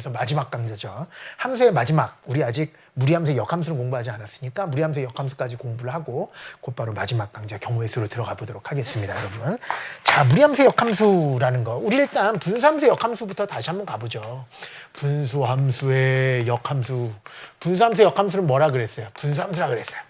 중에서 마지막 강좌죠. 함수의 마지막, 우리 아직 무리함수의 역함수를 공부하지 않았으니까 무리함수의 역함수까지 공부를 하고 곧바로 마지막 강좌 경우의 수로 들어가 보도록 하겠습니다, 여러분. 자, 무리함수의 역함수라는 거, 우리 일단 분수함수의 역함수부터 다시 한번 가보죠. 분수함수의 역함수, 분수함수의 역함수는 뭐라 그랬어요? 분수함수라 그랬어요.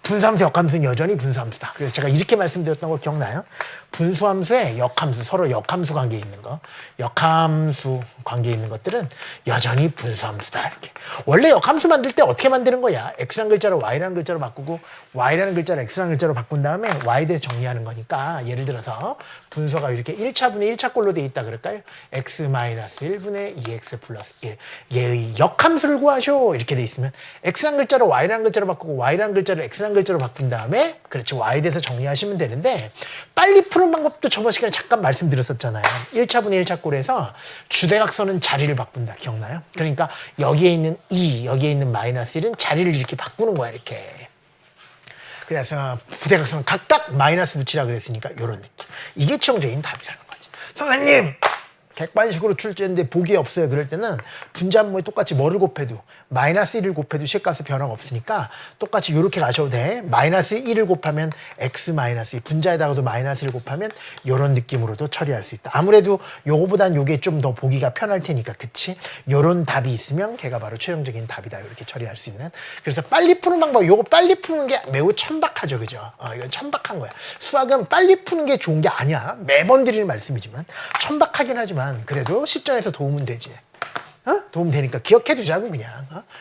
분수함수 역함수는 여전히 분수함수다. 그래서 제가 이렇게 말씀드렸던 거 기억나요? 분수함수에 역함수, 서로 역함수 관계에 있는 거, 역함수 관계에 있는 것들은 여전히 분수함수다. 이렇게. 원래 역함수 만들 때 어떻게 만드는 거야? x라는 글자를 y라는 글자로 바꾸고 y라는 글자를 x라는 글자로 바꾼 다음에 y에 대해서 정리하는 거니까, 예를 들어서 분수가 이렇게 1차분의 1차꼴로 돼 있다 그럴까요? x-1분의 2x 플러스 1. 얘의 역함수를 구하쇼. 이렇게 돼 있으면 x라는 글자를 y라는 글자로 바꾸고 y라는 글자를 x라는 글자로 바꾼 다음에, 그렇지, y에 대해서 정리하시면 되는데, 빨리 푸는 방법도 저번 시간에 잠깐 말씀드렸었잖아요. 1차분의 1차꼴에서 주대각선은 자리를 바꾼다. 기억나요? 그러니까 여기에 있는 2, 여기에 있는 마이너스 1은 자리를 이렇게 바꾸는 거야, 이렇게. 그래서 부대각선은 각각 마이너스 붙이라 그랬으니까 이런 느낌. 이게 최종적인 답이라는 거지. 선생님! 객관식으로 출제했는데 보기 없어요. 그럴 때는 분자분모에 똑같이 뭐를 곱해도 마이너스 1을 곱해도 식값에 변화가 없으니까 똑같이 이렇게 가셔도 돼. 마이너스 1을 곱하면 x 마이너스 2, 분자에다가도 마이너스 1을 곱하면 이런 느낌으로도 처리할 수 있다. 아무래도 요거보단 요게 좀 더 보기가 편할 테니까, 그치? 요런 답이 있으면 걔가 바로 최종적인 답이다. 이렇게 처리할 수 있는. 그래서 빨리 푸는 방법, 요거 빨리 푸는 게 매우 천박하죠. 그죠? 이건 천박한 거야. 수학은 빨리 푸는 게 좋은 게 아니야. 매번 드리는 말씀이지만 천박하긴 하지만 그래도 실전에서 도움은 되지. 도움 되니까 기억해 두자고, 그냥.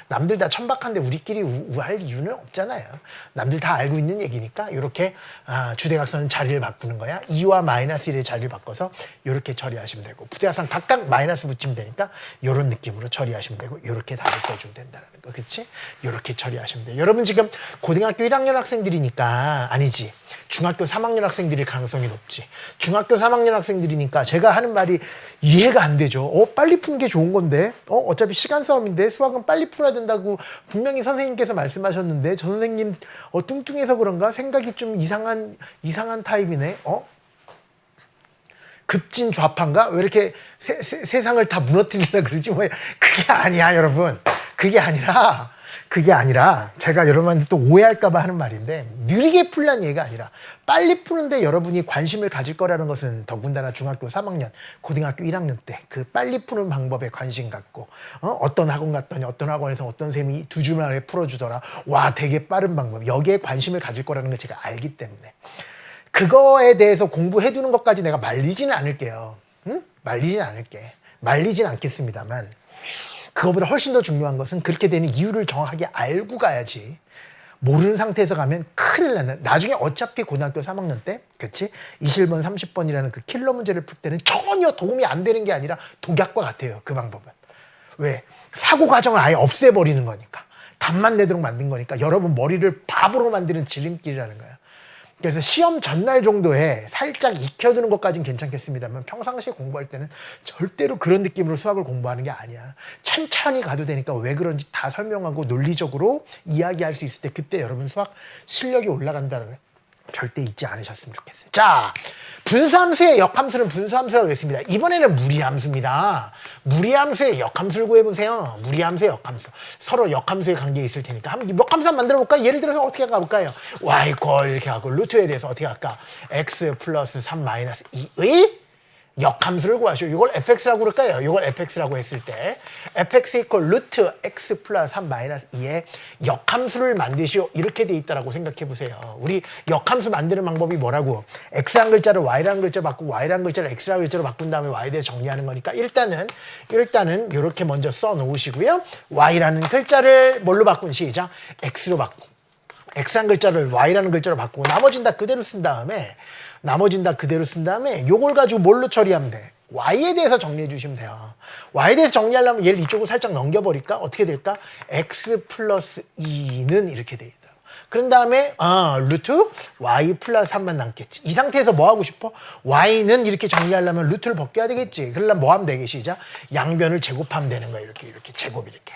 남들 다 천박한데 우리끼리 우할 이유는 없잖아요. 남들 다 알고 있는 얘기니까 이렇게 주대각선은 자리를 바꾸는 거야. 2와 마이너스 1의 자리를 바꿔서 이렇게 처리하시면 되고, 부대각선 각각 마이너스 붙이면 되니까 이런 느낌으로 처리하시면 되고, 이렇게 답을 써주면 된다는 거, 그치? 이렇게 처리하시면 돼요. 여러분 지금 고등학교 1학년 학생들이니까, 아니지, 중학교 3학년 학생들일 가능성이 높지. 중학교 3학년 학생들이니까 제가 하는 말이 이해가 안 되죠. 빨리 푸는 게 좋은 건데, 어차피 시간 싸움인데 수학은 빨리 풀어야 된다고 분명히 선생님께서 말씀하셨는데, 저 선생님 뚱뚱해서 그런가 생각이 좀 이상한 타입이네. 급진 좌파인가? 왜 이렇게 세상을 다 무너뜨리려 그러지? 뭐 그게 아니야, 여러분. 그게 아니라 제가 여러분한테 또 오해할까봐 하는 말인데, 느리게 풀란 얘기가 아니라 빨리 푸는데 여러분이 관심을 가질 거라는 것은 더군다나 중학교 3학년, 고등학교 1학년 때 그 빨리 푸는 방법에 관심 갖고, 어떤 학원 갔더니 어떤 학원에서 어떤 쌤이 2주 만에 풀어주더라. 와, 되게 빠른 방법. 여기에 관심을 가질 거라는 걸 제가 알기 때문에 그거에 대해서 공부해두는 것까지 내가 말리지는 않을게요. 응? 말리진 않겠습니다만, 그거보다 훨씬 더 중요한 것은 그렇게 되는 이유를 정확하게 알고 가야지. 모르는 상태에서 가면 큰일 나는. 나중에 어차피 고등학교 3학년 때, 그치? 21번, 30번이라는 그 킬러 문제를 풀 때는 전혀 도움이 안 되는 게 아니라 독약과 같아요. 그 방법은. 왜? 사고 과정을 아예 없애버리는 거니까. 답만 내도록 만든 거니까 여러분 머리를 바보로 만드는 지름길이라는 거야. 그래서 시험 전날 정도에 살짝 익혀두는 것까지는 괜찮겠습니다만, 평상시에 공부할 때는 절대로 그런 느낌으로 수학을 공부하는 게 아니야. 천천히 가도 되니까 왜 그런지 다 설명하고 논리적으로 이야기할 수 있을 때, 그때 여러분 수학 실력이 올라간다는 걸 절대 잊지 않으셨으면 좋겠어요. 자, 분수함수의 역함수는 분수함수라고 그랬습니다. 이번에는 무리함수입니다. 무리함수의 역함수를 구해보세요. 무리함수의 역함수. 서로 역함수의 관계에 있을 테니까 한번 역함수 한번 만들어 볼까요? 예를 들어서 어떻게 가볼까요? y 이렇게 하고 루트에 대해서 어떻게 할까? x 플러스 3 마이너스 2의 역함수를 구하시오. 이걸 fx라고 그럴까요? 이걸 fx라고 했을 때 fx 이퀄 루트 x 플러스 3 마이너스 2의 역함수를 만드시오. 이렇게 돼 있다라고 생각해 보세요. 우리 역함수 만드는 방법이 뭐라고? x라는 글자를 y라는 글자로 바꾸고 y라는 글자를 x라는 글자로 바꾼 다음에 y에 대해서 정리하는 거니까, 일단은 이렇게 먼저 써 놓으시고요. y라는 글자를 뭘로 바꾼? 시작. x로 바꾸고, x라는 글자를 y라는 글자로 바꾸고, 나머지는 다 그대로 쓴 다음에 요걸 가지고 뭘로 처리하면 돼? y에 대해서 정리해 주시면 돼요. y에 대해서 정리하려면 얘를 이쪽으로 살짝 넘겨버릴까? 어떻게 될까? x 플러스 2는 이렇게 돼 있다. 그런 다음에 루트 y 플러스 3만 남겠지. 이 상태에서 뭐 하고 싶어? y는 이렇게 정리하려면 루트를 벗겨야 되겠지. 그러려면 뭐 하면 되겠지? 시작. 양변을 제곱하면 되는 거야. 이렇게 제곱 이렇게.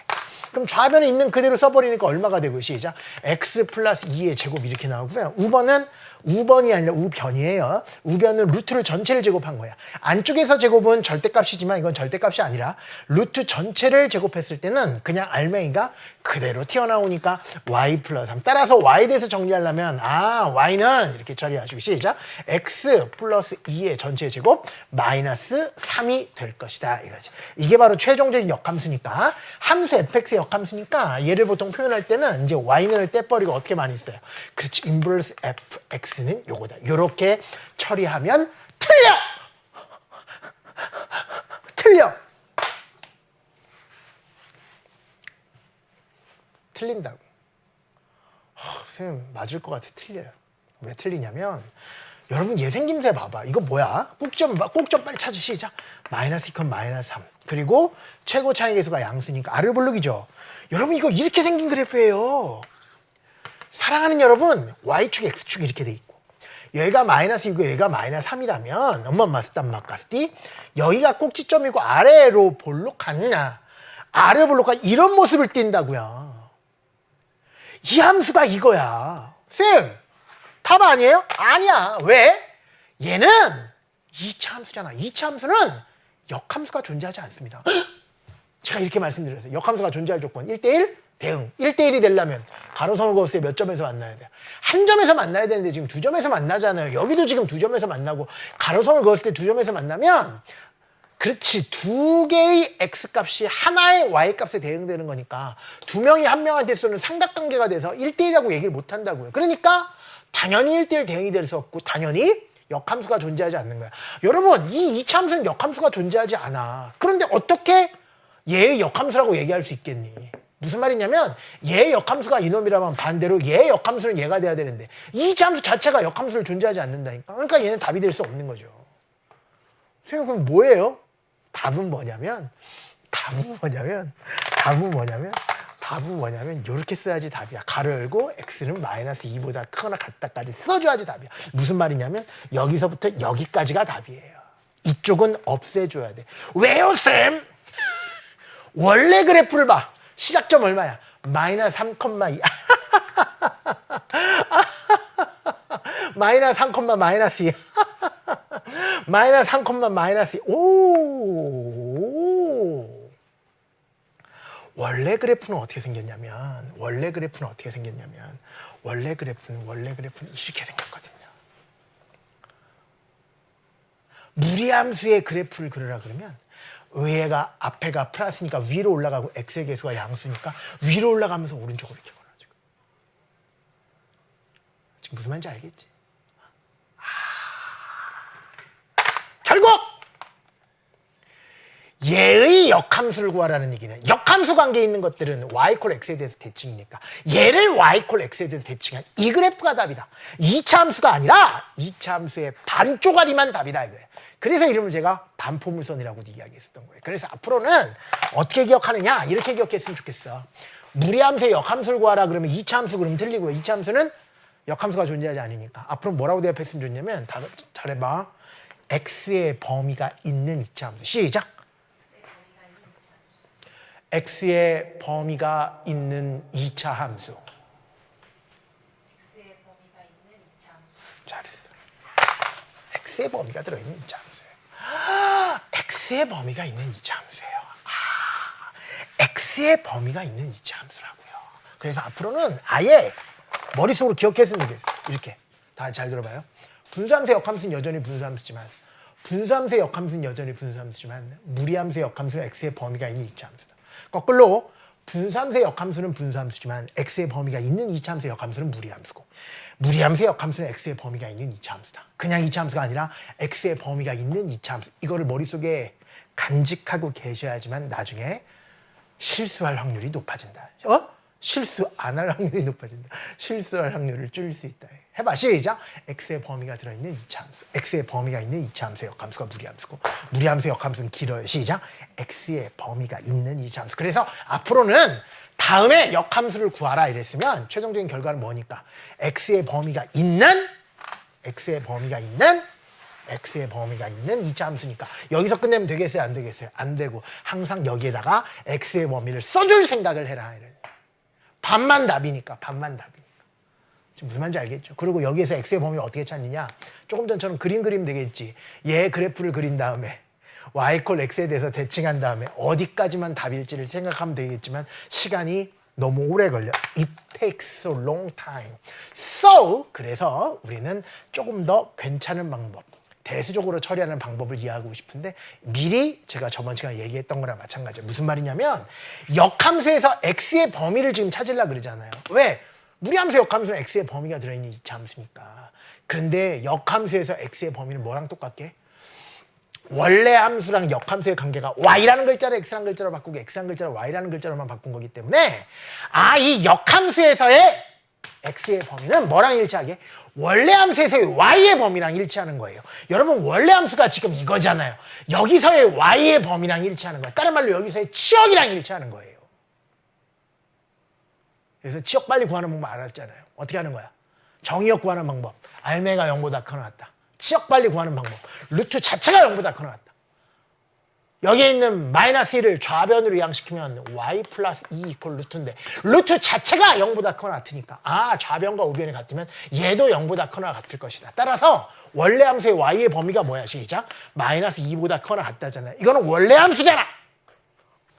그럼 좌변에 있는 그대로 써버리니까 얼마가 되고 시작. x 플러스 2의 제곱 이렇게 나오고요. 우변은 우변이 아니라 우변이에요. 우변은 루트를 전체를 제곱한 거야. 안쪽에서 제곱은 절대값이지만 이건 절대값이 아니라 루트 전체를 제곱했을 때는 그냥 알맹이가 그대로 튀어나오니까 y 플러스 3. 따라서 y에 대해서 정리하려면 y는 이렇게 처리하시고 시작. x 플러스 2의 전체 제곱 마이너스 3이 될 것이다 이거지. 이게 바로 최종적인 역함수니까 함수 fx의 역함수니까 얘를 보통 표현할 때는 이제 y는 떼버리고 어떻게 많이 써요? 그렇지. 인버스 fx는 요거다. 요렇게 처리하면 틀려! 틀린다고. 선생님 맞을 것 같아. 틀려요. 왜 틀리냐면 여러분 얘 생김새 봐봐. 이거 뭐야? 꼭좀 빨리 찾으시자. 마이너스 2건 마이너스 3. 그리고 최고 차이 계수가 양수니까 아르볼록이죠. 여러분 이거 이렇게 생긴 그래프예요. 사랑하는 여러분 y축 x축 이렇게 돼 있고 여기가 마이너스 2고 여기가 마이너스 3이라면 엄마 스탄 마카스티 여기가 꼭지점이고 아래로 볼록하냐 아르볼록가 이런 모습을 띈다고요. 이 함수가 이거야. 쌤, 답 아니에요? 아니야. 왜? 얘는 2차 함수잖아. 2차 함수는 역함수가 존재하지 않습니다. 제가 이렇게 말씀드렸어요. 역함수가 존재할 조건 1대1 대응. 1대1이 되려면 가로선을 그었을 때 몇 점에서 만나야 돼요? 한 점에서 만나야 되는데 지금 두 점에서 만나잖아요. 여기도 지금 두 점에서 만나고 가로선을 그었을 때 두 점에서 만나면 그렇지. 두 개의 x값이 하나의 y값에 대응되는 거니까 두 명이 한 명한테 쏘는 삼각관계가 돼서 1대1이라고 얘기를 못 한다고요. 그러니까 당연히 1대1 대응이 될 수 없고 당연히 역함수가 존재하지 않는 거야. 여러분 이 2차 함수는 역함수가 존재하지 않아. 그런데 어떻게 얘의 역함수라고 얘기할 수 있겠니? 무슨 말이냐면 얘의 역함수가 이놈이라면 반대로 얘의 역함수는 얘가 돼야 되는데 2차 함수 자체가 역함수를 존재하지 않는다니까. 그러니까 얘는 답이 될 수 없는 거죠. 선생님 그럼 뭐예요? 답은 뭐냐면 이렇게 써야지 답이야. 가로 열고 x는 마이너스 2보다 크거나 같다까지 써줘야지 답이야. 무슨 말이냐면 여기서부터 여기까지가 답이에요. 이쪽은 없애줘야 돼. 왜요 쌤? 원래 그래프를 봐. 시작점 얼마야? 마이너스 3,2 마이너스 3, 마이너스 2 마이너스 3, 마이너스 2 오 원래 그래프는 어떻게 생겼냐면 원래 그래프는 이렇게 생겼거든요. 무리함수의 그래프를 그리라 그러면 위에가 앞에가 플러스니까 위로 올라가고 x의 계수가 양수니까 위로 올라가면서 오른쪽으로 이렇게 걸어지고. 지금 무슨 말인지 알겠지? 결국 얘의 역함수를 구하라는 얘기는 역함수 관계에 있는 것들은 y 콜 x에 대해서 대칭이니까 얘를 y 콜 x에 대해서 대칭한 이 그래프가 답이다. 2차 함수가 아니라 2차 함수의 반쪼가리만 답이다 이거예요. 그래서 이름을 제가 반포물선이라고 이야기했었던 거예요. 그래서 앞으로는 어떻게 기억하느냐 이렇게 기억했으면 좋겠어. 무리함수의 역함수를 구하라 그러면 2차 함수 그러면 틀리고요. 2차 함수는 역함수가 존재하지 않으니까 앞으로 뭐라고 대답했으면 좋냐면 잘해봐. x의 범위가 있는 2차 함수. 시작. x의 범위가 있는 2차 함수. 잘했어. x의 범위가 들어있는 2차 함수예요. x의 범위가 있는 2차 함수예요. x의 범위가 있는 2차 함수라고요. 그래서 앞으로는 아예 머릿속으로 기억했으면 좋겠어. 이렇게. 다 잘 들어봐요. 분수함수의 역함수는 여전히 분수함수지만 무리함수의 역함수는 x의 범위가 있는 2차 함수다. 거꾸로 분수함수의 역함수는 분수함수지만 x의 범위가 있는 2차 함수의 역함수는 무리함수고 무리함수의 역함수는 x의 범위가 있는 2차 함수다. 그냥 2차 함수가 아니라 x의 범위가 있는 2차 함수. 이거를 머릿속에 간직하고 계셔야지만 나중에 실수할 확률이 높아진다. 실수 안 할 확률이 높아진다. 실수할 확률을 줄일 수 있다. 해봐. 시작. x의 범위가 들어있는 2차 함수. x의 범위가 있는 2차 함수의 역함수가 무리함수고 무리함수의 역함수는 길어요. 시작. x의 범위가 있는 2차 함수. 그래서 앞으로는 다음에 역함수를 구하라 이랬으면 최종적인 결과는 뭐니까 x의 범위가 있는 x의 범위가 있는 2차 함수니까 여기서 끝내면 되겠어요? 안 되겠어요? 안 되고 항상 여기에다가 x의 범위를 써줄 생각을 해라. 이런. 반만 답이니까. 지금 무슨 말인지 알겠죠? 그리고 여기에서 x의 범위를 어떻게 찾느냐? 조금 전처럼 그림 그리면 되겠지. 얘 그래프를 그린 다음에 y 콜 x에 대해서 대칭한 다음에 어디까지만 답일지를 생각하면 되겠지만 시간이 너무 오래 걸려. It takes so long time. So 그래서 우리는 조금 더 괜찮은 방법, 대수적으로 처리하는 방법을 이해하고 싶은데 미리 제가 저번 시간에 얘기했던 거랑 마찬가지예요. 무슨 말이냐면 역함수에서 x의 범위를 지금 찾으려고 그러잖아요. 왜? 무리함수 역함수는 x의 범위가 들어있는 2차 함수니까. 그런데 역함수에서 x의 범위는 뭐랑 똑같게? 원래 함수랑 역함수의 관계가 y라는 글자를 x라는 글자로 바꾸고 x라는 글자를 y라는 글자로만 바꾼 거기 때문에 이 역함수에서의 x의 범위는 뭐랑 일치하게? 원래 함수에서의 y의 범위랑 일치하는 거예요. 여러분 원래 함수가 지금 이거잖아요. 여기서의 y의 범위랑 일치하는 거예요. 다른 말로 여기서의 치역이랑 일치하는 거예요. 그래서 치역 빨리 구하는 방법 알았잖아요. 어떻게 하는 거야? 정의역 구하는 방법. 알매가 0보다 커 나왔다. 치역 빨리 구하는 방법. 루트 자체가 0보다 커 나왔다. 여기에 있는 마이너스 1을 좌변으로 이항시키면 y 플러스 2 이퀄 루트인데 루트 자체가 0보다 커나 같으니까 좌변과 우변이 같으면 얘도 0보다 커나 같을 것이다. 따라서 원래 함수의 y의 범위가 뭐야? 시작. 마이너스 2보다 커나 같다잖아요. 이거는 원래 함수잖아.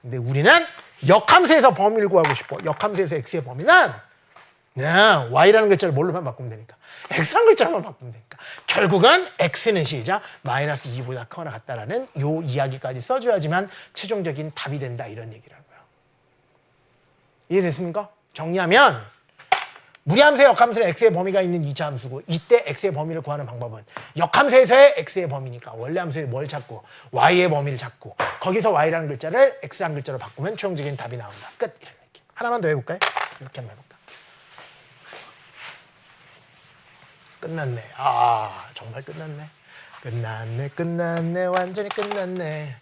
근데 우리는 역함수에서 범위를 구하고 싶어. 역함수에서 x의 범위는 그냥 y라는 글자를 뭘로만 바꾸면 되니까. x라는 글자만 바꾸면 되니까. 결국은 x는 시작 마이너스 2보다 커나 같다라는 요 이야기까지 써줘야지만 최종적인 답이 된다 이런 얘기라고요. 이해됐습니까? 정리하면 무리함수의 역함수는 x의 범위가 있는 2차 함수고 이때 x의 범위를 구하는 방법은 역함수에서의 x의 범위니까 원래 함수에 뭘 찾고 y의 범위를 찾고 거기서 y라는 글자를 x라는 글자로 바꾸면 최종적인 답이 나온다. 끝. 이런 얘기. 하나만 더 해볼까요? 이렇게 한번 해볼까? 끝났네. 정말 끝났네. 끝났네. 완전히 끝났네.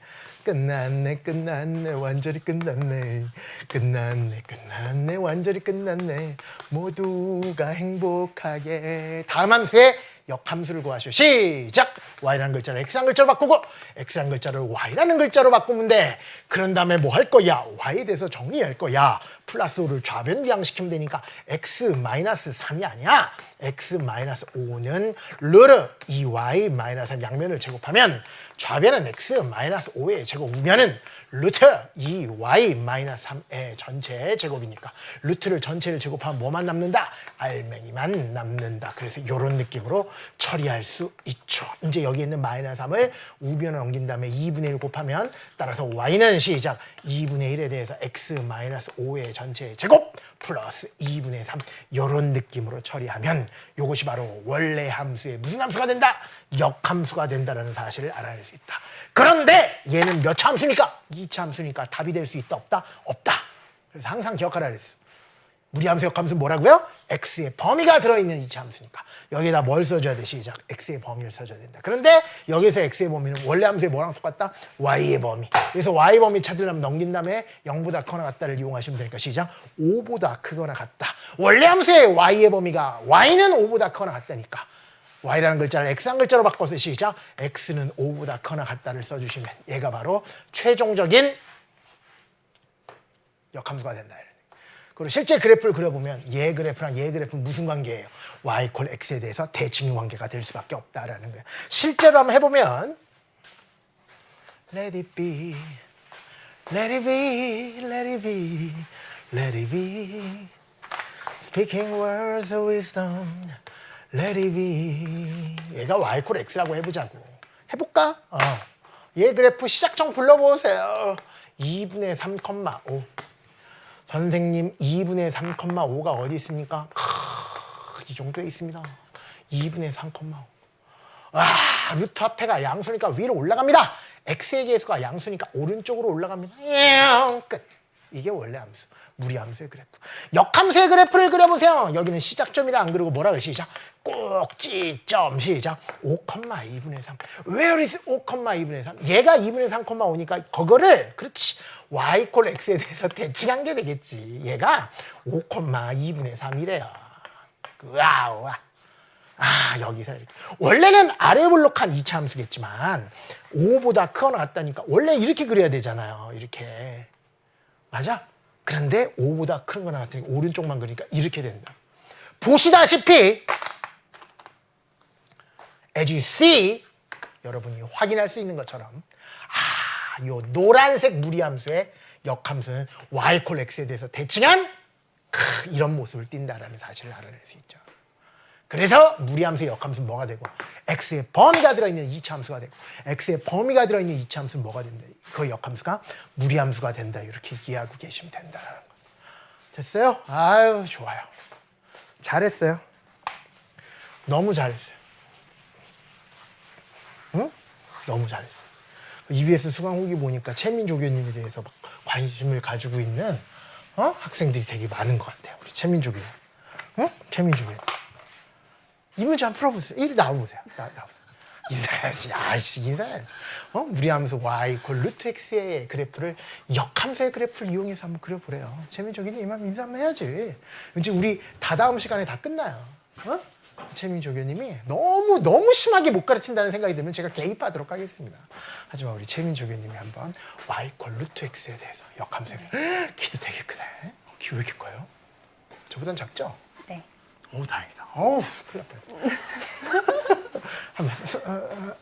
끝났네. 완전히 끝났네. 끝났네. 완전히 끝났네. 모두가 행복하게. 다음 함수에 역함수를 구하시오. 시작! y라는 글자를 x라는 글자로 바꾸고 x라는 글자를 y라는 글자로 바꾸면 돼. 그런 다음에 뭐 할 거야? y에 대해서 정리할 거야. 플러스 5를 좌변 이항시키면 되니까 x-3이 아니야. x-5는 르르 2y-3 양면을 제곱하면 좌변은 x-5의 제곱, 우변은 루트 2y-3의 전체의 제곱이니까 루트를 전체를 제곱하면 뭐만 남는다? 알맹이만 남는다. 그래서 이런 느낌으로 처리할 수 있죠. 이제 여기 있는 마이너스 3을 우변을 넘긴 다음에 2분의 1 곱하면 따라서 y는 시작 2분의 1에 대해서 x-5의 전체의 제곱 플러스 2분의 3 이런 느낌으로 처리하면 이것이 바로 원래 함수의 무슨 함수가 된다? 역함수가 된다는 사실을 알아낼 수 있다. 그런데 얘는 몇 차 함수니까? 2차 함수니까 답이 될 수 있다? 없다? 없다. 그래서 항상 기억하라 그랬어. 무리함수 역함수는 뭐라고요? x의 범위가 들어있는 2차 함수니까 여기에다 뭘 써줘야 돼? 시작. x의 범위를 써줘야 된다. 그런데 여기서 x의 범위는 원래 함수의 뭐랑 똑같다? y의 범위. 그래서 y 범위 찾으려면 넘긴 다음에 0보다 커나 같다를 이용하시면 되니까 시작. 5보다 크거나 같다. 원래 함수의 y의 범위가 y는 5보다 커나 같다니까. y라는 글자를 x라는 글자로 바꿔서 시작. x는 5보다 커나 같다를 써주시면 얘가 바로 최종적인 역함수가 된다. 그리고 실제 그래프를 그려보면 얘 그래프랑 얘 그래프는 무슨 관계예요? y 콜 x에 대해서 대칭 관계가 될 수밖에 없다라는 거예요. 실제로 한번 해보면 Let it be, let it be, let it be, let it be Speaking words of wisdom Let it be. 얘가 y 콜 x라고 해보자고. 해볼까? 얘 그래프 시작점 불러보세요. 2분의 3,5. 선생님 2분의 3,5가 어디 있습니까? 이 정도에 있습니다. 2분의 3,5. 루트 앞에가 양수니까 위로 올라갑니다. x의 계수가 양수니까 오른쪽으로 올라갑니다. 끝. 이게 원래 함수. 무리함수의 그래프. 역함수의 그래프를 그려보세요. 여기는 시작점이라 안 그리고 뭐라 그래? 시작. 꼭지점 시작. 5,2분의 3. Where is 5,2분의 3? 얘가 2분의 3,5니까 그거를 그렇지. y 콜 x에 대해서 대칭한 게 되겠지. 얘가 5,2분의 3이래요. 여기서 이렇게. 원래는 아래 블록한 2차 함수겠지만 5보다 크거나 같다니까 원래 이렇게 그려야 되잖아요. 이렇게. 맞아? 그런데 5보다 큰 거나 같으니까 오른쪽만 그리니까 이렇게 된다. 보시다시피 as you see 여러분이 확인할 수 있는 것처럼 요 노란색 무리함수의 역함수는 y 콜 x에 대해서 대칭한 이런 모습을 띈다라는 사실을 알아낼 수 있죠. 그래서 무리함수의 역함수는 뭐가 되고 x의 범위가 들어있는 2차 함수가 되고 x의 범위가 들어있는 2차 함수는 뭐가 된다. 그 역함수가 무리함수가 된다. 이렇게 이해하고 계시면 된다는 거. 됐어요? 아유 좋아요. 잘했어요. 너무 잘했어요. 응? 너무 잘했어요. EBS 수강 후기 보니까 최민조 교님에 대해서 막 관심을 가지고 있는 학생들이 되게 많은 것 같아요. 우리 최민조 교님. 응? 최민조 교님. 이 문제 한번 풀어보세요. 이리 나와보세요. 나와보세요. 인사해야지. 인사해야지. 무리함수 y 콜 루트 x의 그래프를 역함수의 그래프를 이용해서 한번 그려보래요. 최민조 교님 이만 인사 한번 해야지. 이제 우리 다다음 시간에 다 끝나요. 최민조 교님이 너무 심하게 못 가르친다는 생각이 들면 제가 개입하도록 하겠습니다. 하지만 우리 최민조 교님이 한번 y 콜 루트 x에 대해서 역함수의 키도 되게 크네. 키 왜 이렇게 커요? 저보단 작죠? 네. 오 다행이다. 어우 큰일 날 뻔했네. 한번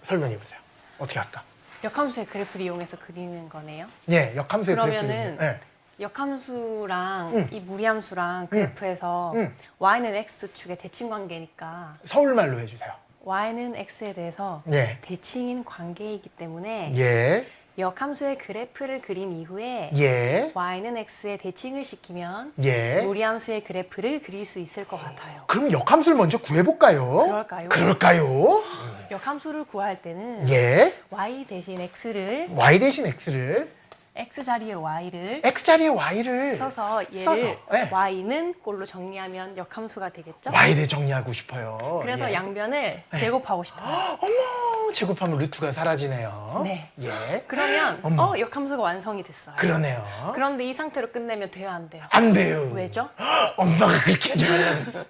설명해 보세요. 어떻게 할까? 역함수의 그래프를 이용해서 그리는 거네요. 예, 역함수의 그러면은 그래프를. 역함수랑 이 무리함수랑 그래프에서 y는 x축의 대칭 관계니까 서울말로 해주세요. y는 x에 대해서 예. 대칭인 관계이기 때문에 예, 역함수의 그래프를 그린 이후에 예, y는 x에 대칭을 시키면 예. 무리함수의 그래프를 그릴 수 있을 것 같아요. 그럼 역함수를 먼저 구해볼까요? 그럴까요? 그럴까요? 역함수를 구할 때는 예, y 대신 x를 y 대신 x를 x 자리에 y를 x 자리에 y를 써서 얘를 써서, 예. y는 꼴로 정리하면 역함수가 되겠죠? y 대 정리하고 싶어요. 그래서 예. 양변을 제곱하고 싶어요. 어머, 제곱하면 루트가 사라지네요. 네. 예. 그러면 어머. 역함수가 완성이 됐어요. 그러네요. 그런데 이 상태로 끝내면 돼요, 안 돼요? 안 돼요. 왜죠? 엄마가 그렇게 하지 말라고 그랬어.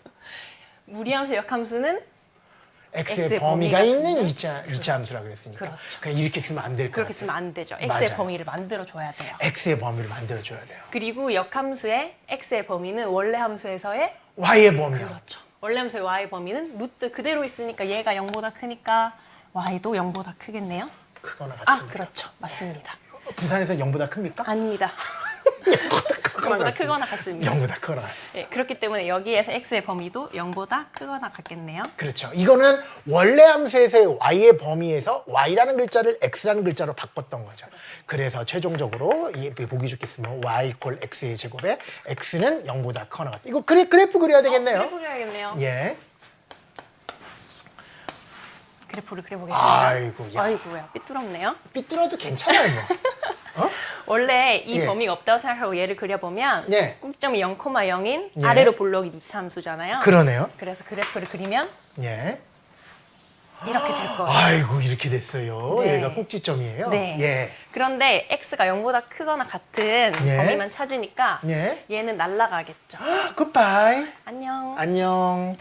무리함수 역함수는 x의 x의 범위가 범위가 있는 주면 2차 함수라 그랬으니까. 그렇죠. 그냥 이렇게 쓰면 안 될 것 그렇게 같아요. 쓰면 안 되죠. x의 맞아요. 범위를 만들어 줘야 돼요. x의 범위를 만들어줘야 돼요. 그리고 역함수의 x의 범위는 원래 함수에서의 y의 범위요. 그렇죠. 원래 함수의 y 범위는 루트 그대로 있으니까 얘가 0보다 크니까 y도 0보다 크겠네요. 크거나 같은데. 그렇죠. 맞습니다. 부산에서 0보다 큽니까? 아닙니다. 0보다 크거나 같습니다. 0보다 크거나 같습니다. 네, 그렇기 때문에 여기에서 x의 범위도 0보다 크거나 같겠네요. 그렇죠. 이거는 원래 함수에서의 y의 범위에서 y라는 글자를 x라는 글자로 바꿨던 거죠. 그래서 최종적으로 보기 좋게 쓰면 y 콜 x의 제곱에 x는 0보다 크거나 같다. 이거 그래프 그려야 되겠네요. 그래프 그려야겠네요. 예. 그래프를 그려보겠습니다. 아이고야. 아이고야, 삐뚤었네요. 삐뚤어도 괜찮아요, 뭐. 원래 이 예. 범위가 없다고 생각하고 얘를 그려보면 예. 꼭지점이 0,0인 예. 아래로 볼록인 2차 함수잖아요. 그러네요. 그래서 그래프를 그리면 예. 이렇게 될 거예요. 아이고 이렇게 됐어요. 네. 얘가 꼭지점이에요. 네. 예. 그런데 x가 0보다 크거나 같은 예. 범위만 찾으니까 예. 얘는 날아가겠죠. 굿바이. 안녕. 안녕.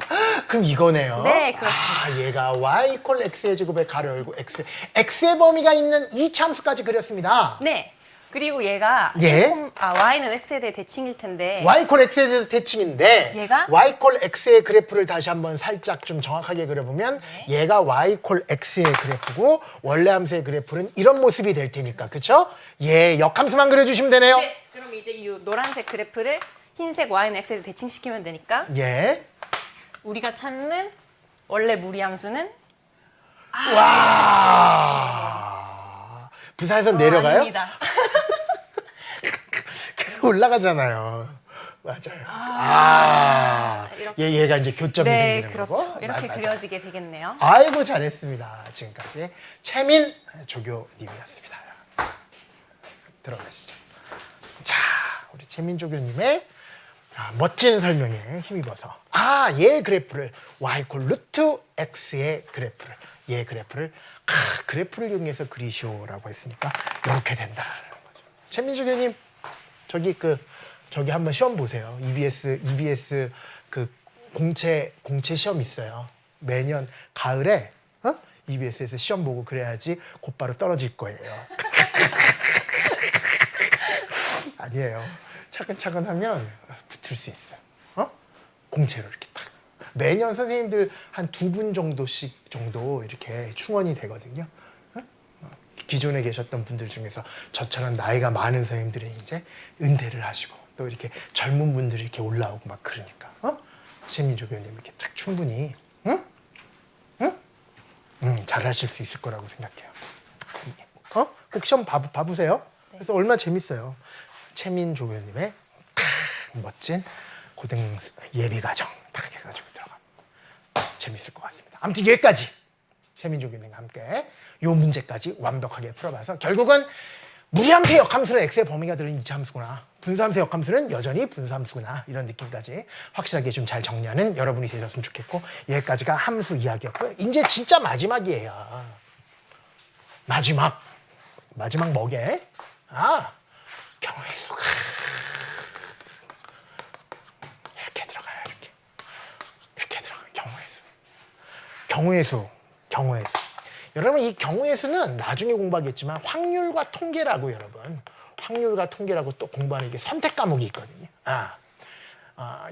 그럼 이거네요. 네, 그렇습니다. 얘가 y 콜 x의 제곱에 가로 열고 x의 범위가 있는 이 함수까지 그렸습니다. 네. 그리고 얘가 예. y는 x에 대해 대칭일 텐데 y 콜 x에 대해서 대칭인데 얘가? y 콜 x의 그래프를 다시 한번 살짝 좀 정확하게 그려보면 네. 얘가 y 콜 x의 그래프고 원래 함수의 그래프는 이런 모습이 될 테니까 그쵸? 예, 역함수만 그려주시면 되네요. 네. 그럼 이제 이 노란색 그래프를 흰색 y는 x에 대해 대칭시키면 되니까 예. 우리가 찾는 원래 무리함수는 와. 부산에서 내려가요? 아닙니다. 계속 올라가잖아요. 맞아요. 이렇게. 얘가 이제 교점이 네, 생기는 그렇죠. 거고. 이렇게 맞아요. 그려지게 되겠네요. 아이고 잘했습니다. 지금까지 최민 조교님이었습니다. 들어가시죠. 자, 우리 최민 조교님의 멋진 설명에 힘입어서 얘 그래프를 y 콜 루트 x의 그래프를 얘 그래프를 그래프를 이용해서 그리시오라고 했으니까 이렇게 된다는 거죠. 최민 조교님 저기 한번 시험 보세요. EBS 그 공채 시험 있어요. 매년 가을에 EBS에서 시험 보고 그래야지 곧바로 떨어질 거예요. 아니에요. 차근차근 하면 붙을 수 있어요. 공채로 이렇게 딱. 매년 선생님들 한 2분 정도 이렇게 충원이 되거든요. 기존에 계셨던 분들 중에서 저처럼 나이가 많은 선생님들이 이제 은퇴를 하시고 또 이렇게 젊은 분들이 이렇게 올라오고 막 그러니까 최민조 교수님 이렇게 딱 충분히 잘하실 수 있을 거라고 생각해요. 꼭 시험 봐보세요. 그래서 얼마나 재밌어요. 최민조 교수님의 멋진 고등 예비 과정 딱 해가지고 들어가 재밌을 것 같습니다. 아무튼 여기까지 최민조 교수님과 함께 이 문제까지 완벽하게 풀어봐서 결국은 무리함수의 역함수는 x의 범위가 들어있는 이차함수구나. 분수함수의 역함수는 여전히 분수함수구나. 이런 느낌까지 확실하게 좀 잘 정리하는 여러분이 되셨으면 좋겠고 여기까지가 함수 이야기였고요. 이제 진짜 마지막이에요. 마지막 뭐게? 경우의 수가 이렇게 들어가요. 이렇게 들어가요. 경우의 수. 여러분 이 경우의 수는 나중에 공부하겠지만 확률과 통계라고 여러분. 확률과 통계라고 또 공부하는 이게 선택 과목이 있거든요.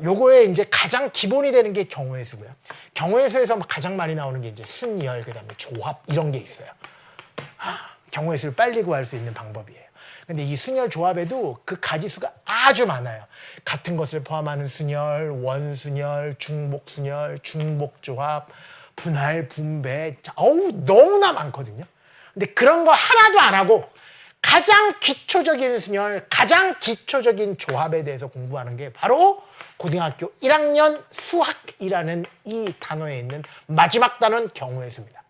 요거에 이제 가장 기본이 되는 게 경우의 수고요. 경우의 수에서 가장 많이 나오는 게 이제 순열, 그다음에 조합 이런 게 있어요. 경우의 수를 빨리 구할 수 있는 방법이에요. 근데 이 순열 조합에도 그 가지수가 아주 많아요. 같은 것을 포함하는 순열, 원순열, 중복순열, 중복조합, 분할, 분배, 너무나 많거든요. 근데 그런 거 하나도 안 하고 가장 기초적인 순열, 가장 기초적인 조합에 대해서 공부하는 게 바로 고등학교 1학년 수학이라는 이 단어에 있는 마지막 단어는 경우의 수입니다.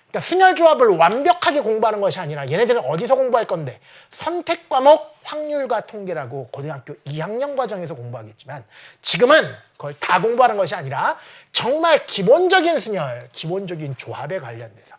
그러니까 순열 조합을 완벽하게 공부하는 것이 아니라 얘네들은 어디서 공부할 건데 선택 과목 확률과 통계라고 고등학교 2학년 과정에서 공부하겠지만 지금은 그걸 다 공부하는 것이 아니라 정말 기본적인 순열, 기본적인 조합에 관련돼서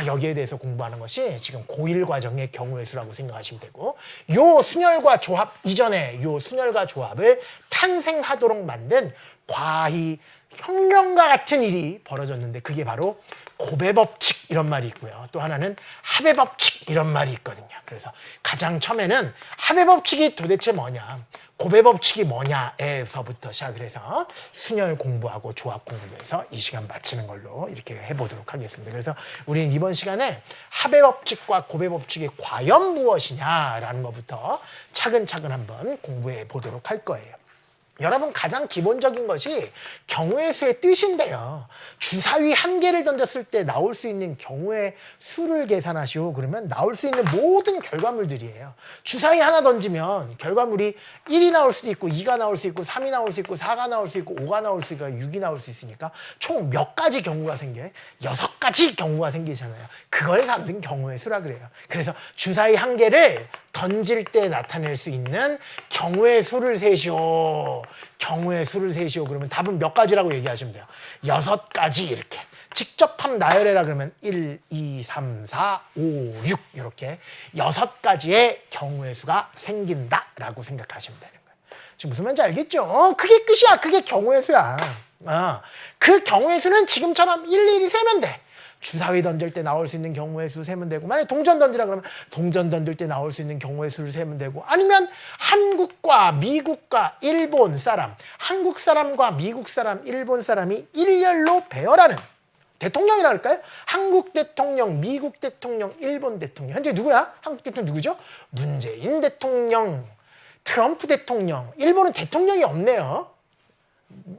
여기에 대해서 공부하는 것이 지금 고1 과정의 경우의 수라고 생각하시면 되고 요 순열과 조합 이전에 요 순열과 조합을 탄생하도록 만든 과히 혁명과 같은 일이 벌어졌는데 그게 바로 고배법칙 이런 말이 있고요. 또 하나는 합의법칙 이런 말이 있거든요. 그래서 가장 처음에는 합의법칙이 도대체 뭐냐, 고배법칙이 뭐냐에서부터 시작을 해서 순열 공부하고 조합 공부해서 이 시간 마치는 걸로 이렇게 해보도록 하겠습니다. 그래서 우리는 이번 시간에 합의법칙과 고배법칙이 과연 무엇이냐라는 것부터 차근차근 한번 공부해 보도록 할 거예요. 여러분 가장 기본적인 것이 경우의 수의 뜻인데요. 주사위 한 개를 던졌을 때 나올 수 있는 경우의 수를 계산하시오. 그러면 나올 수 있는 모든 결과물들이에요. 주사위 하나 던지면 결과물이 1이 나올 수도 있고 2가 나올 수 있고 3이 나올 수 있고 4가 나올 수 있고 5가 나올 수 있고 6이 나올 수 있으니까 총 몇 가지 경우가 생겨요? 6가지 경우가 생기잖아요. 그걸 만든 경우의 수라 그래요. 그래서 주사위 한 개를 던질 때 나타낼 수 있는 경우의 수를 세시오. 경우의 수를 세시오. 그러면 답은 몇 가지라고 얘기하시면 돼요. 6가지 이렇게. 직접 함 나열해라 그러면 1, 2, 3, 4, 5, 6 이렇게 6가지의 경우의 수가 생긴다라고 생각하시면 되는 거예요. 지금 무슨 말인지 알겠죠? 그게 끝이야. 그게 경우의 수야. 그 경우의 수는 지금처럼 일일이 세면 돼. 주사위 던질 때 나올 수 있는 경우의 수 세면 되고 만약에 동전 던지라 그러면 동전 던질 때 나올 수 있는 경우의 수를 세면 되고 아니면 한국과 미국과 일본 사람, 한국 사람과 미국 사람, 일본 사람이 일렬로 배열하는 대통령이라 할까요? 한국 대통령, 미국 대통령, 일본 대통령. 현재 누구야? 한국 대통령 누구죠? 문재인 대통령, 트럼프 대통령. 일본은 대통령이 없네요.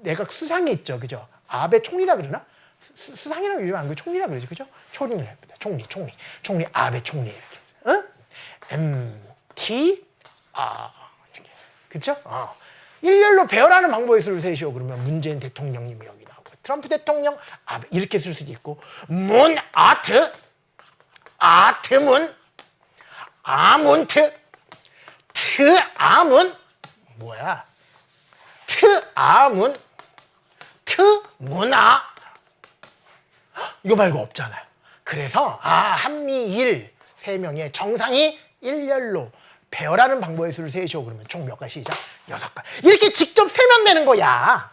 내각 수상이 있죠. 그죠? 아베 총리라 그러나? 수상이라고 요즘 안 그러고 총리라 그러지, 그죠? 총리를 합니다. 총리, 아베 총리 이렇게, MT, 이렇게, 그죠? 일렬로 배열하는 방법의 수를 세시오. 그러면 문재인 대통령님이 여기 나오고, 트럼프 대통령, 아베 이렇게 쓸 수도 있고, 문 아트문, 아문트, 트아문, 뭐야? 트아문, 트문화. 이거 말고 없잖아요. 그래서 한미일 세 명의 정상이 일렬로 배열하는 방법의 수를 세시오. 그러면 총 몇 가지 시작? 6가지. 이렇게 직접 세면 되는 거야.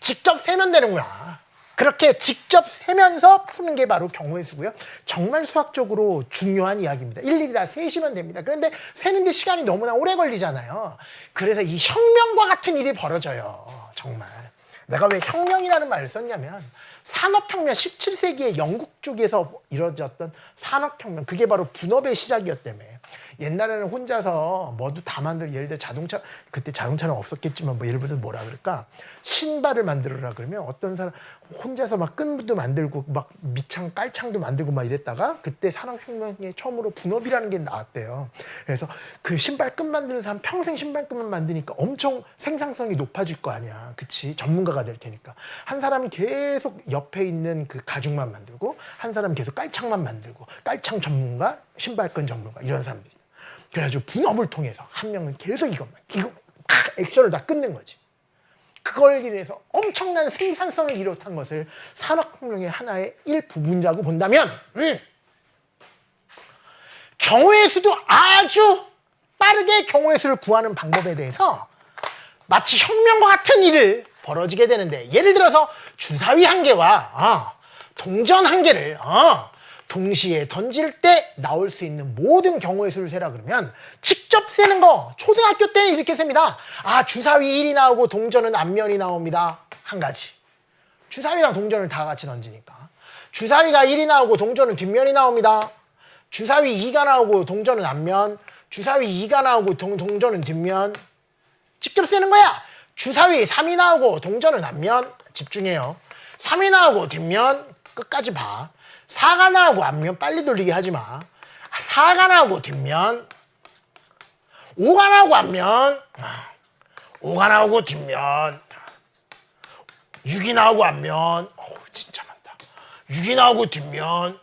직접 세면 되는구나. 그렇게 직접 세면서 푸는 게 바로 경우의 수고요. 정말 수학적으로 중요한 이야기입니다. 일일이 다 세시면 됩니다. 그런데 세는데 시간이 너무나 오래 걸리잖아요. 그래서 이 혁명과 같은 일이 벌어져요. 정말. 내가 왜 혁명이라는 말을 썼냐면 산업혁명, 17세기에 영국 쪽에서 이루어졌던 산업혁명, 그게 바로 분업의 시작이었다며. 옛날에는 혼자서 뭐도 다 만들고, 예를 들어 자동차, 그때 자동차는 없었겠지만 뭐 예를 들어서 뭐라 그럴까, 신발을 만들어라 그러면 어떤 사람 혼자서 막 끈도 만들고 막 밑창 깔창도 만들고 막 이랬다가 그때 산업혁명에 처음으로 분업이라는 게 나왔대요. 그래서 그 신발끈 만드는 사람 평생 신발끈만 만드니까 엄청 생산성이 높아질 거 아니야. 그치? 전문가가 될 테니까. 한 사람이 계속 옆에 있는 그 가죽만 만들고, 한 사람은 계속 깔창만 만들고, 깔창 전문가, 신발끈 전문가, 이런 사람들이. 그래가지고 분업을 통해서 한 명은 계속 이거 액션을 다 끊는 거지. 그걸 인해서 엄청난 생산성을 이뤘던 것을 산업혁명의 하나의 일부분이라고 본다면, 경우의 수도 아주 빠르게 경우의 수를 구하는 방법에 대해서 마치 혁명과 같은 일을 벌어지게 되는데, 예를 들어서 주사위 한 개와 동전 한 개를 동시에 던질 때 나올 수 있는 모든 경우의 수를 세라 그러면 직접 세는 거 초등학교 때는 이렇게 셉니다. 주사위 1이 나오고 동전은 앞면이 나옵니다. 한 가지. 주사위랑 동전을 다 같이 던지니까. 주사위가 1이 나오고 동전은 뒷면이 나옵니다. 주사위 2가 나오고 동전은 앞면. 주사위 2가 나오고 동전은 뒷면. 직접 세는 거야. 주사위 3이 나오고 동전은 앞면. 집중해요. 3이 나오고 뒷면. 끝까지 봐. 4가 나오고 앞면 빨리 돌리게 하지 마. 4가 나오고 뒷면. 5가 나오고 앞면. 5가 나오고 뒷면. 6이 나오고 앞면. 진짜 많다. 6이 나오고 뒷면.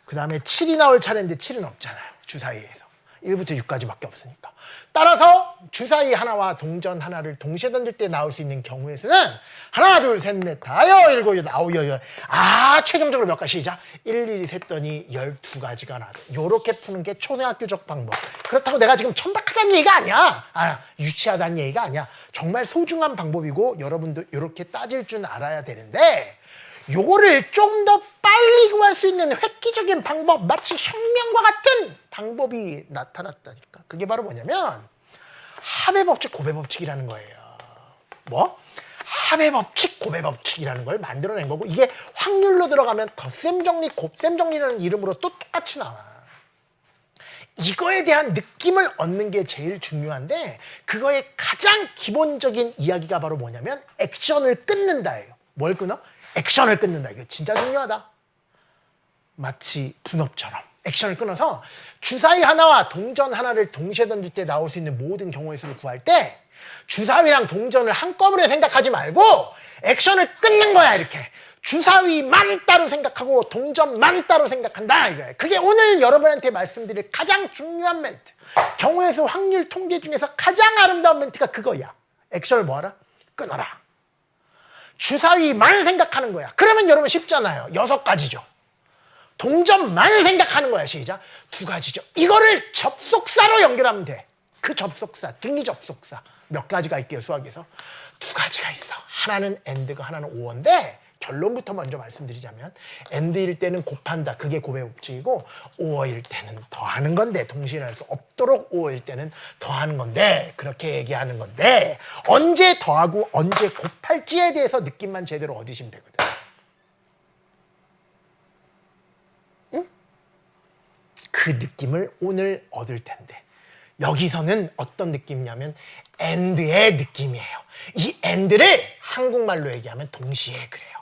그 다음에 7이 나올 차례인데 7은 없잖아요. 주사위에서. 1부터 6까지밖에 없으니까. 따라서 주사위 하나와 동전 하나를 동시에 던질 때 나올 수 있는 경우의 수는 하나, 둘, 셋, 넷, 다여, 일곱, 여덟, 아홉, 열. 최종적으로 몇 가지 시작? 일일이 셌더니 12가지가 나왔다. 요렇게 푸는 게 초등학교적 방법. 그렇다고 내가 지금 천박하다는 얘기가 아니야. 유치하다는 얘기가 아니야. 정말 소중한 방법이고 여러분도 요렇게 따질 줄 알아야 되는데, 요거를 좀 더 빨리 구할 수 있는 획기적인 방법, 마치 혁명과 같은 방법이 나타났다니까. 그게 바로 뭐냐면 합의 법칙, 고배 법칙이라는 거예요. 뭐? 합의 법칙, 고배 법칙이라는 걸 만들어낸 거고, 이게 확률로 들어가면 덧셈 정리, 곱셈 정리라는 이름으로 또 똑같이 나와. 이거에 대한 느낌을 얻는 게 제일 중요한데, 그거의 가장 기본적인 이야기가 바로 뭐냐면 액션을 끊는다예요. 뭘 끊어? 액션을 끊는다. 이거 진짜 중요하다. 마치 분업처럼 액션을 끊어서 주사위 하나와 동전 하나를 동시에 던질 때 나올 수 있는 모든 경우의 수를 구할 때 주사위랑 동전을 한꺼번에 생각하지 말고 액션을 끊는 거야. 이렇게 주사위만 따로 생각하고 동전만 따로 생각한다 이거예요. 그게 오늘 여러분한테 말씀드릴 가장 중요한 멘트. 경우의 수 확률 통계 중에서 가장 아름다운 멘트가 그거야. 액션을 뭐하라? 끊어라. 주사위만 생각하는 거야. 그러면 여러분 쉽잖아요. 6가지죠. 동전만 생각하는 거야. 시작. 2가지죠. 이거를 접속사로 연결하면 돼. 그 접속사, 등위 접속사 몇 가지가 있게요. 수학에서 2가지가 있어. 하나는 AND고 하나는 OR인데, 결론부터 먼저 말씀드리자면 AND일 때는 곱한다. 그게 곱의 법칙이고, OR일 때는 더하는 건데, 동시에 할 수 없도록 OR일 때는 더하는 건데, 그렇게 얘기하는 건데, 언제 더하고 언제 곱할지에 대해서 느낌만 제대로 얻으시면 되거든. 응? 그 느낌을 오늘 얻을 텐데, 여기서는 어떤 느낌이냐면 AND의 느낌이에요. 이 AND를 한국말로 얘기하면 동시에 그래요.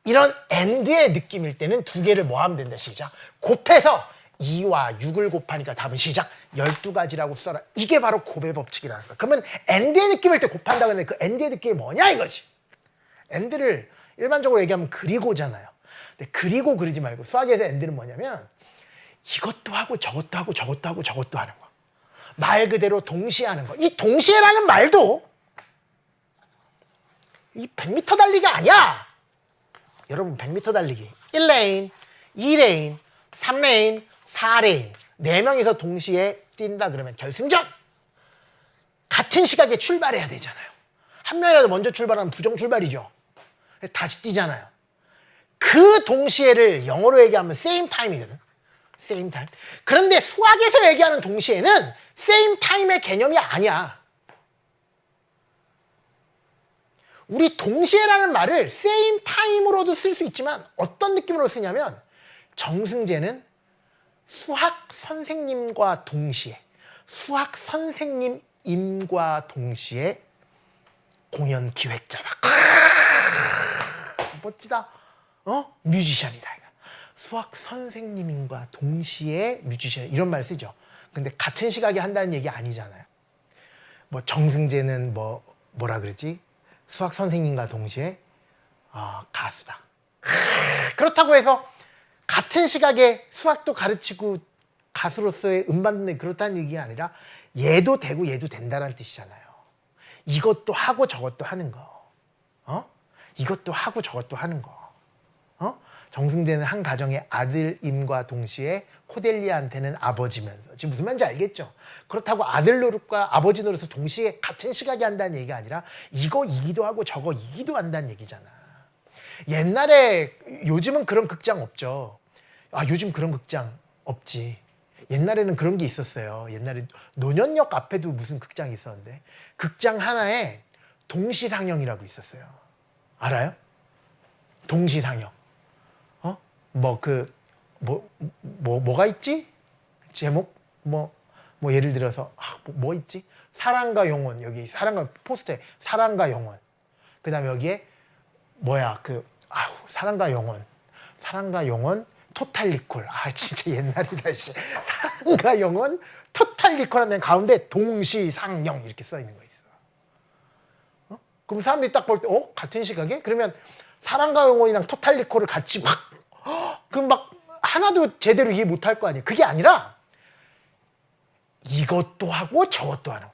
이런 AND의 느낌일 때는 2개를 뭐 하면 된다. 시작. 곱해서 2와 6을 곱하니까 답은 시작. 12가지라고 써라. 이게 바로 곱의 법칙이라는 거야. 그러면 AND의 느낌일 때 곱한다고 했는데, 그 AND의 느낌이 뭐냐 이거지. AND를 일반적으로 얘기하면 그리고잖아요. 근데 그리고 그리지 말고, 수학에서 AND는 뭐냐면 이것도 하고 저것도 하고 저것도 하고 저것도 하는 거. 말 그대로 동시에 하는 거. 이 동시에라는 말도 이 100m 달리기가 아니야. 여러분 100m 달리기 1레인, 2레인, 3레인, 4레인 4명이서 동시에 뛴다 그러면 결승전! 같은 시각에 출발해야 되잖아요. 한 명이라도 먼저 출발하면 부정 출발이죠. 다시 뛰잖아요. 그 동시에를 영어로 얘기하면 same time이거든. same time. 그런데 수학에서 얘기하는 동시에는 same time의 개념이 아니야. 우리 동시에라는 말을 same time으로도 쓸 수 있지만 어떤 느낌으로 쓰냐면 정승재는 수학 선생님과 동시에 수학 선생님임과 동시에 공연 기획자다. 멋지다. 뮤지션이다. 수학 선생님임과 동시에 뮤지션 이런 말 쓰죠. 근데 같은 시각에 한다는 얘기 아니잖아요. 뭐 정승재는 뭐라 그러지? 수학 선생님과 동시에 가수다. 그렇다고 해서 같은 시각에 수학도 가르치고 가수로서의 음반도 그렇다는 얘기가 아니라 얘도 되고 얘도 된다는 뜻이잖아요. 이것도 하고 저것도 하는 거. 이것도 하고 저것도 하는 거. 정승재는 한 가정의 아들임과 동시에 코델리아한테는 아버지면서 지금 무슨 말인지 알겠죠? 그렇다고 아들 노릇과 아버지 노릇을 동시에 같은 시각에 한다는 얘기가 아니라 이기도 하고 저거 이기도 한다는 얘기잖아. 옛날에 요즘은 그런 극장 없죠. 요즘 그런 극장 없지. 옛날에는 그런 게 있었어요. 옛날에 논현역 앞에도 무슨 극장이 있었는데 극장 하나에 동시상영이라고 있었어요. 알아요? 동시상영. 뭐가 있지? 제목? 예를 들어서, 뭐 있지? 사랑과 영혼. 여기 사랑과 포스터에 사랑과 영혼. 그 다음에 여기에, 사랑과 영혼. 사랑과 영혼, 토탈 리콜. 진짜 옛날이다, 씨. 사랑과 영혼, 토탈 리콜 하는 가운데 동시상영. 이렇게 써 있는 거 있어. 그럼 사람들이 딱 볼 때, 같은 시각에? 그러면 사랑과 영혼이랑 토탈 리콜을 같이 그럼 하나도 제대로 이해 못할 거 아니에요. 그게 아니라 이것도 하고 저것도 하는 거.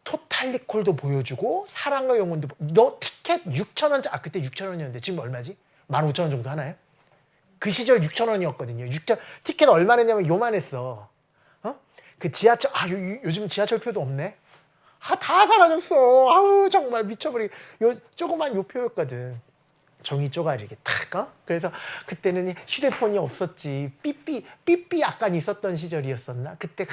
토탈 리콜도 보여주고 사랑과 영혼도 너 티켓 6,000원짜리 그때 6,000원이었는데 지금 얼마지? 15,000원 정도 하나요? 그 시절 6,000원이었거든요. 티켓 얼마 냈냐면 요만했어. 그 지하철 요즘 지하철표도 없네. 다 사라졌어. 정말 미쳐버리게. 조그만 요 표였거든. 종이 쪼가리 이렇게 탁. 그래서 그때는 휴대폰이 없었지. 삐삐 약간 있었던 시절이었었나? 그때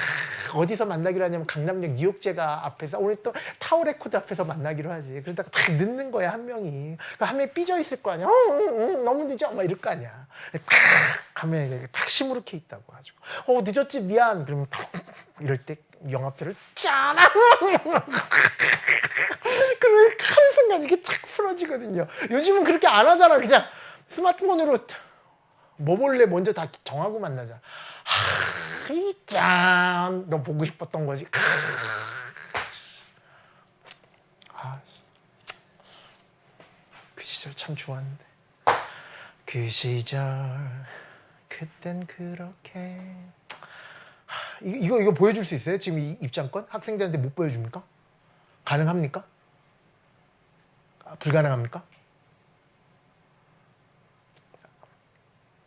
어디서 만나기로 하냐면 강남역 뉴욕제가 앞에서 오늘 또 타워 레코드 앞에서 만나기로 하지. 그러다가 딱 늦는 거야 한 명이. 한 명이 삐져 있을 거 아니야. 너무 늦어 막 이럴 거 아니야. 탁 가면 탁 시무룩해 있다고 가지고. 늦었지 미안. 그러면 이럴 때 영화표를 짠! 그러면 한 순간 이게 착 풀어지거든요. 요즘은 그렇게 안 하잖아. 그냥 스마트폰으로 뭐 볼래 먼저 다 정하고 만나자. 짠! 너 보고 싶었던 거지. 그 시절 참 좋았는데. 그 시절 그땐 그렇게 이거 보여줄 수 있어요? 지금 이 입장권? 학생들한테 못 보여줍니까? 가능합니까? 불가능합니까?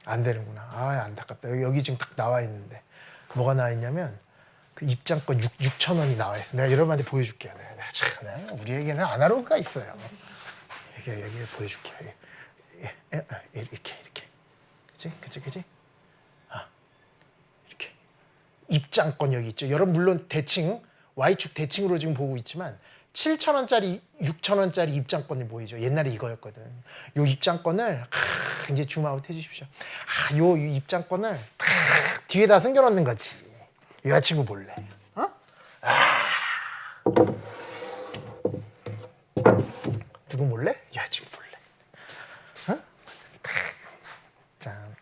안 되는구나. 안타깝다. 여기 지금 딱 나와 있는데 뭐가 나와 있냐면 그 입장권 6,000원이 나와 있어. 내가 여러분한테 보여줄게요. 우리에게는 아날로그가 있어요. 여기 보여줄게요. 이렇게. 그치? 이렇게. 입장권 여기 있죠. 여러분 물론 대칭, Y축 대칭으로 지금 보고 있지만 7,000원짜리, 6,000원짜리 입장권이 보이죠. 옛날에 이거였거든. 요 입장권을 이제 줌아웃 해주십시오. 요 입장권을 뒤에다 숨겨놓는 거지. 여자친구 몰래. 누구 몰래? 여자친구 몰래. 짠.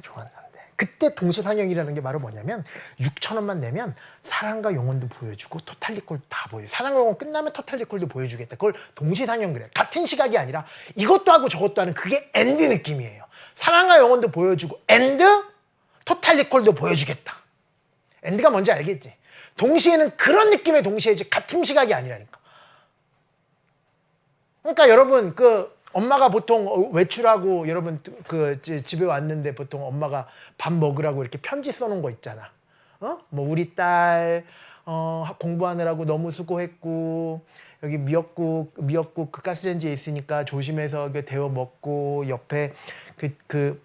좋았는데. 그때 동시상영이라는 게 바로 뭐냐면 6,000원만 내면 사랑과 영혼도 보여주고 토탈리콜도 다 보여요. 사랑과 영혼 끝나면 토탈리콜도 보여주겠다. 그걸 동시상영 그래. 같은 시각이 아니라 이것도 하고 저것도 하는 그게 엔드 느낌이에요. 사랑과 영혼도 보여주고 엔드 토탈리콜도 보여주겠다. 엔드가 뭔지 알겠지? 동시에는 그런 느낌의 동시에지 같은 시각이 아니라니까. 그러니까 여러분 엄마가 보통 외출하고 여러분 집에 왔는데 보통 엄마가 밥 먹으라고 이렇게 편지 써놓은 거 있잖아. 뭐 우리 딸 공부하느라고 너무 수고했고 여기 미역국 그 가스레인지에 있으니까 조심해서 데워 먹고 옆에 그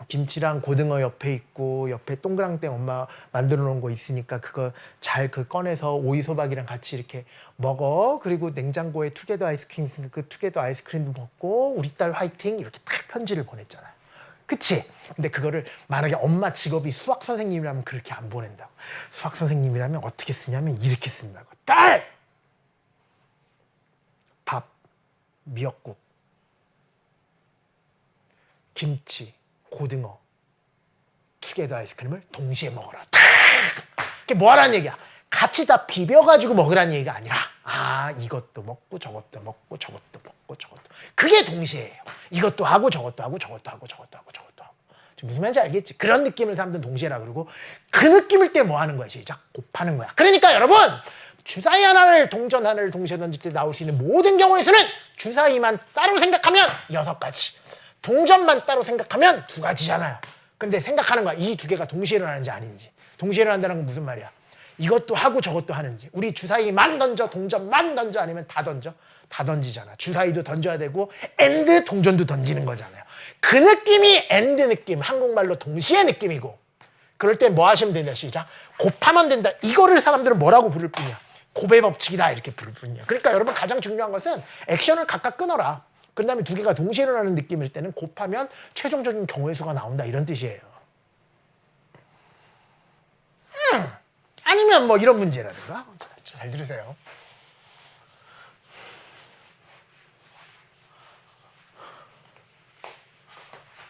김치랑 고등어 옆에 있고 옆에 동그랑땡 엄마 만들어 놓은 거 있으니까 그거 잘 꺼내서 오이소박이랑 같이 이렇게 먹어. 그리고 냉장고에 투게더 아이스크림 있으니까 그 투게더 아이스크림도 먹고 우리 딸 화이팅 이렇게 딱 편지를 보냈잖아요. 그치? 근데 그거를 만약에 엄마 직업이 수학 선생님이라면 그렇게 안 보낸다고. 수학 선생님이라면 어떻게 쓰냐면 이렇게 쓴다고. 딸! 밥, 미역국, 김치, 고등어, 투게더 아이스크림을 동시에 먹어라. 그게 뭐하라는 얘기야? 같이 다 비벼가지고 먹으라는 얘기가 아니라 이것도 먹고 저것도 먹고 저것도 먹고 저것도 그게 동시에예요. 이것도 하고 저것도 하고 저것도 하고 저것도 하고 저것도 하고 무슨 말인지 알겠지? 그런 느낌을 사람들은 동시에라 그러고 그 느낌일 때 뭐 하는 거야? 시작 곱하는 거야. 그러니까 여러분 주사위 하나를 동전 하나를 동시에 던질 때 나올 수 있는 모든 경우에서는 주사위만 따로 생각하면 6가지 동전만 따로 생각하면 2가지잖아요. 근데 생각하는 거야. 이 2개가 동시에 일어나는지 아닌지. 동시에 일어난다는 건 무슨 말이야? 이것도 하고 저것도 하는지. 우리 주사위만 던져 동전만 던져 아니면 다 던져? 다 던지잖아. 주사위도 던져야 되고 엔드 동전도 던지는 거잖아요. 그 느낌이 엔드 느낌. 한국말로 동시에 느낌이고 그럴 때 뭐 하시면 되냐 시작 곱하면 된다. 이거를 사람들은 뭐라고 부를 뿐이야. 곱의 법칙이다 이렇게 부를 뿐이야. 그러니까 여러분 가장 중요한 것은 액션을 각각 끊어라. 그 다음에 2개가 동시에 일어나는 느낌일 때는 곱하면 최종적인 경우의 수가 나온다 이런 뜻이에요. 아니면 뭐 이런 문제라든가. 잘 들으세요.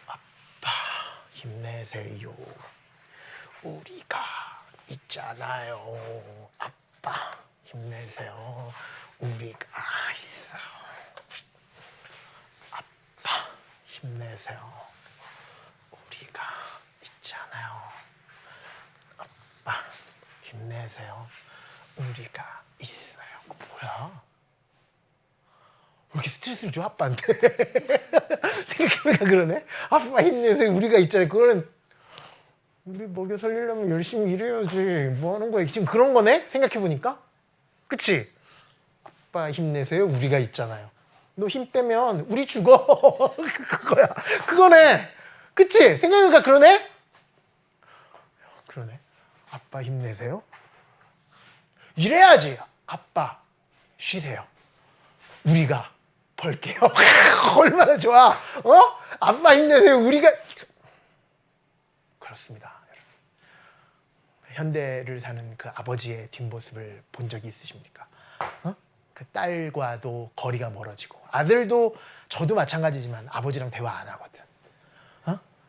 아빠 힘내세요. 우리가 있잖아요. 아빠 힘내세요. 우리가 있어. 아빠 힘내세요. 우리가 있잖아요. 아빠 힘내세요. 우리가 있어요. 그거 뭐야? 왜 이렇게 스트레스를 줘 아빠한테? 생각해보니까 그러네. 아빠 힘내세요. 우리가 있잖아요. 그거는 우리 먹여 살리려면 열심히 일해야지. 뭐 하는 거야? 지금 그런 거네? 생각해보니까. 그치? 아빠 힘내세요. 우리가 있잖아요. 너 힘 빼면 우리 죽어. 그거야. 그거네. 그치? 생각해보니까 그러네? 그러네. 아빠 힘내세요. 이래야지. 아빠 쉬세요. 우리가 벌게요. 얼마나 좋아. 아빠 힘내세요. 우리가. 그렇습니다. 현대를 사는 그 아버지의 뒷모습을 본 적이 있으십니까? 그 딸과도 거리가 멀어지고 아들도 저도 마찬가지지만 아버지랑 대화 안 하거든.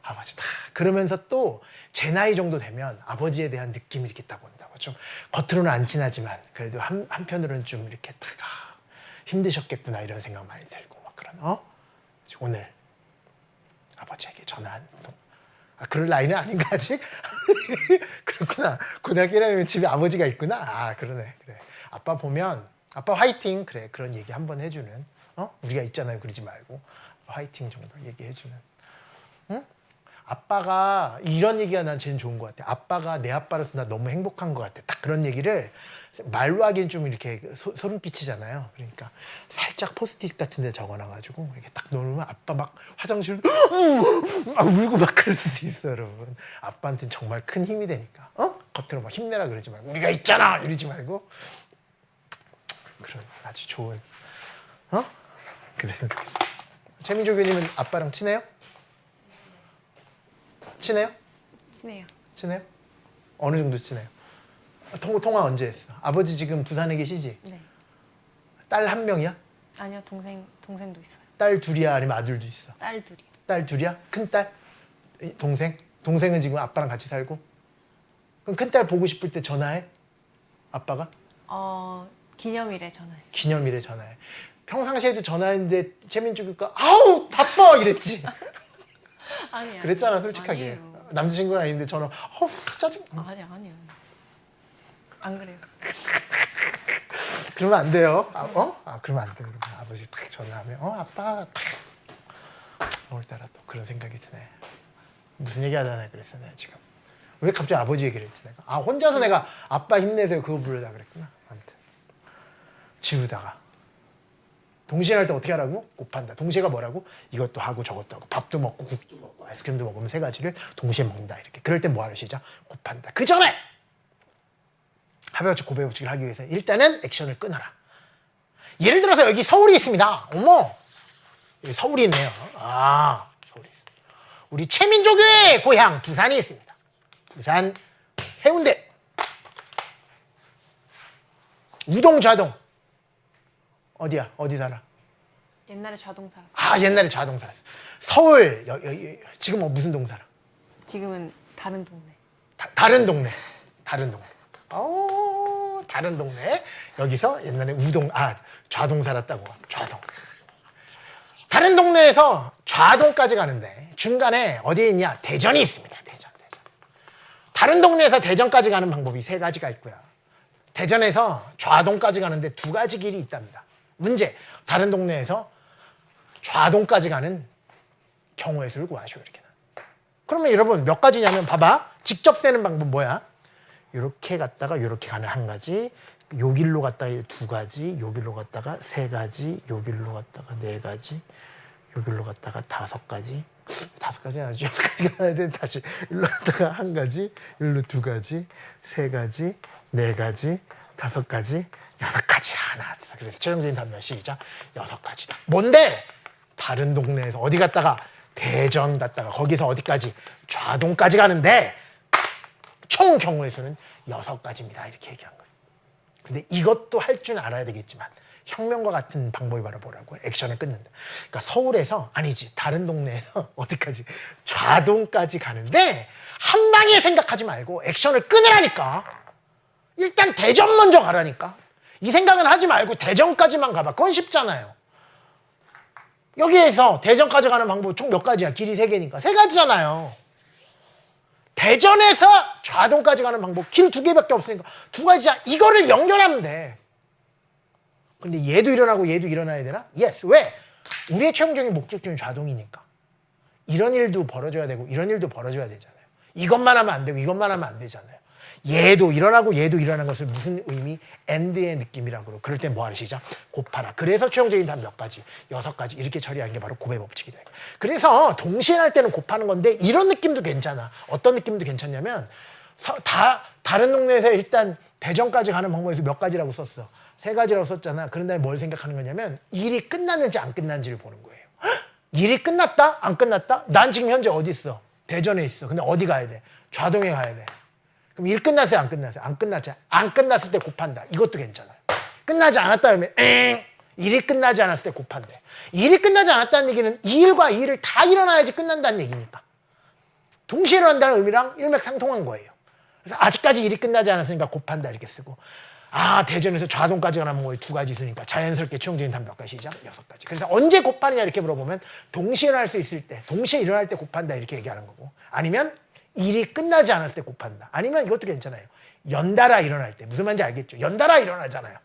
아버지 다 그러면서 또 제 나이 정도 되면 아버지에 대한 느낌이 이렇게 딱 온다고. 좀 겉으로는 안 친하지만 그래도 한편으로는 좀 이렇게 딱 힘드셨겠구나 이런 생각 많이 들고 막 그런. 오늘 아버지에게 전화 한 통. 그럴 나이는 아닌가 아직? 그렇구나. 고등학교 1학년 집에 아버지가 있구나. 그러네. 그래. 아빠 보면 아빠 화이팅. 그래. 그런 얘기 한번 해주는. 우리가 있잖아요. 그러지 말고 화이팅 정도 얘기해주는. 응? 아빠가 이런 얘기가 난 제일 좋은 것 같아. 아빠가 내 아빠로서 나 너무 행복한 것 같아. 딱 그런 얘기를 말로 하기엔 좀 이렇게 소름 끼치잖아요. 그러니까 살짝 포스트잇 같은 데 적어놔가지고 이렇게 딱 놓으면 아빠 막 화장실 막 울고 막 그럴 수 있어 여러분. 아빠한테는 정말 큰 힘이 되니까. 겉으로 막 힘내라 그러지 말고 우리가 있잖아 이러지 말고 그런 아주 좋은 그랬으면 좋겠어. 최민조 교님은 아빠랑 친해요? 친해요? 친해요. 친해요? 어느 정도 친해요? 통화 언제 했어? 아버지 지금 부산에 계시지? 네. 딸 한 명이야? 아니요, 동생도 있어요. 딸 둘이야 아니면 아들도 있어? 딸 둘이요. 딸 둘이야? 큰딸? 동생? 동생은 지금 아빠랑 같이 살고? 그럼 큰딸 보고 싶을 때 전화해? 아빠가? 기념일에 전화해. 기념일에 전화해. 평상시에도 전화했는데 최민주 교가 아우 바빠 이랬지? 아니야. 그랬잖아 솔직하게. 아니에요. 남자친구는 아닌데 전화 아우 짜증. 아니요. 안 그래요. 그러면 안 돼요. 그러면 안 돼요. 그러면 아버지 딱 전화하면 아빠 딱 오늘따라 또 그런 생각이 드네. 무슨 얘기 하잖아요. 그랬어 내가 지금. 왜 갑자기 아버지 얘기를 했지 내가? 아 혼자서 내가 아빠 힘내세요 그거 부르자 그랬구나. 아무튼 지우다가 동시에 할 때 어떻게 하라고? 곱한다. 동시에가 뭐라고? 이것도 하고 저것도 하고 밥도 먹고 국도 먹고 아이스크림도 먹으면 세 가지를 동시에 먹는다 이렇게. 그럴 땐 뭐 하는 시작? 곱한다. 그 전에 합의법칙 고배법칙을 하기 위해서 일단은 액션을 끊어라. 예를 들어서 여기 서울이 있습니다. 어머 여기 서울이 있네요. 아 서울이 있습니다. 우리 최민족의 고향 부산이 있습니다. 부산 해운대 우동 좌동 어디야? 어디 살아? 옛날에 좌동 살았어. 아 옛날에 좌동 살았어. 서울 지금 무슨 동 살아? 지금은 다른 동네. 다른 동네. 다른 동네. 다른 동네. 여기서 옛날에 좌동 살았다고. 좌동. 다른 동네에서 좌동까지 가는데 중간에 어디에 있냐? 대전이 있습니다. 대전. 다른 동네에서 대전까지 가는 방법이 세 가지가 있고요. 대전에서 좌동까지 가는데 두 가지 길이 있답니다. 문제. 다른 동네에서 좌동까지 가는 경우의 수를 구하시오. 이렇게. 그러면 여러분 몇 가지냐면 봐봐. 직접 세는 방법 뭐야? 이렇게 갔다가 이렇게 가는 한 가지, 요 길로 갔다가 두 가지, 요 길로 갔다가 세 가지, 요 길로 갔다가 네 가지, 요 길로 갔다가 다섯 가지, 다섯 가지는 아니죠. 여섯 가지가 가야 돼. 다시 일로 갔다가 한 가지, 일로 두 가지, 세 가지, 네 가지, 다섯 가지, 여섯 가지 하나. 그래서 최종적인 답변 시작. 여섯 가지다. 뭔데? 다른 동네에서 어디 갔다가 대전 갔다가 거기서 어디까지 좌동까지 가는데 총 경우의 수는 여섯 가지입니다. 이렇게 얘기한 거예요. 근데 이것도 할 줄 알아야 되겠지만 혁명과 같은 방법이 바로 뭐라고? 액션을 끊는다. 그러니까 서울에서 아니지 다른 동네에서 어디까지 좌동까지 가는데 한 방에 생각하지 말고 액션을 끊으라니까. 일단 대전 먼저 가라니까. 이 생각은 하지 말고 대전까지만 가봐. 그건 쉽잖아요. 여기에서 대전까지 가는 방법 총 몇 가지야? 길이 세 개니까 세 가지잖아요. 대전에서 좌동까지 가는 방법 길 두 개밖에 없으니까 두 가지야. 이거를 연결하면 돼. 근데 얘도 일어나고 얘도 일어나야 되나? Yes. 왜? 우리의 최종적인 목적지는 좌동이니까. 이런 일도 벌어져야 되고 이런 일도 벌어져야 되잖아요. 이것만 하면 안 되고 이것만 하면 안 되잖아요. 얘도 일어나고 얘도 일어나는 것을 무슨 의미? 엔드의 느낌이라고 그러고 그럴 땐 뭐 하는 시작? 곱하라. 그래서 최종적인 답 몇 가지? 여섯 가지. 이렇게 처리하는 게 바로 고배법칙이다. 그래서 동시에 할 때는 곱하는 건데 이런 느낌도 괜찮아. 어떤 느낌도 괜찮냐면 다른 동네에서 일단 대전까지 가는 방법에서 몇 가지라고 썼어? 세 가지라고 썼잖아. 그런 다음에 뭘 생각하는 거냐면 일이 끝났는지 안 끝났는지를 보는 거예요. 헉? 일이 끝났다? 안 끝났다? 난 지금 현재 어디 있어? 대전에 있어. 근데 어디 가야 돼? 좌동에 가야 돼. 그럼 일 끝났어요? 안 끝났어요? 안 끝났잖아. 안 끝났을 때 곱한다. 이것도 괜찮아요. 끝나지 않았다 그러면 일이 끝나지 않았을 때 곱한대. 일이 끝나지 않았다는 얘기는 이 일과 이 일을 다 일어나야지 끝난다는 얘기니까. 동시에 일어난다는 의미랑 일맥상통한 거예요. 그래서 아직까지 일이 끝나지 않았으니까 곱한다 이렇게 쓰고 대전에서 좌동까지 가는 방법이 두 가지 있으니까 자연스럽게 최종적인 답 몇 가지 시작? 여섯 가지. 그래서 언제 곱하느냐 이렇게 물어보면 동시에 일어날 수 있을 때, 동시에 일어날 때 곱한다 이렇게 얘기하는 거고 아니면 일이 끝나지 않았을 때 곱한다. 아니면 이것도 괜찮아요. 연달아 일어날 때. 무슨 말인지 알겠죠? 연달아 일어나잖아요.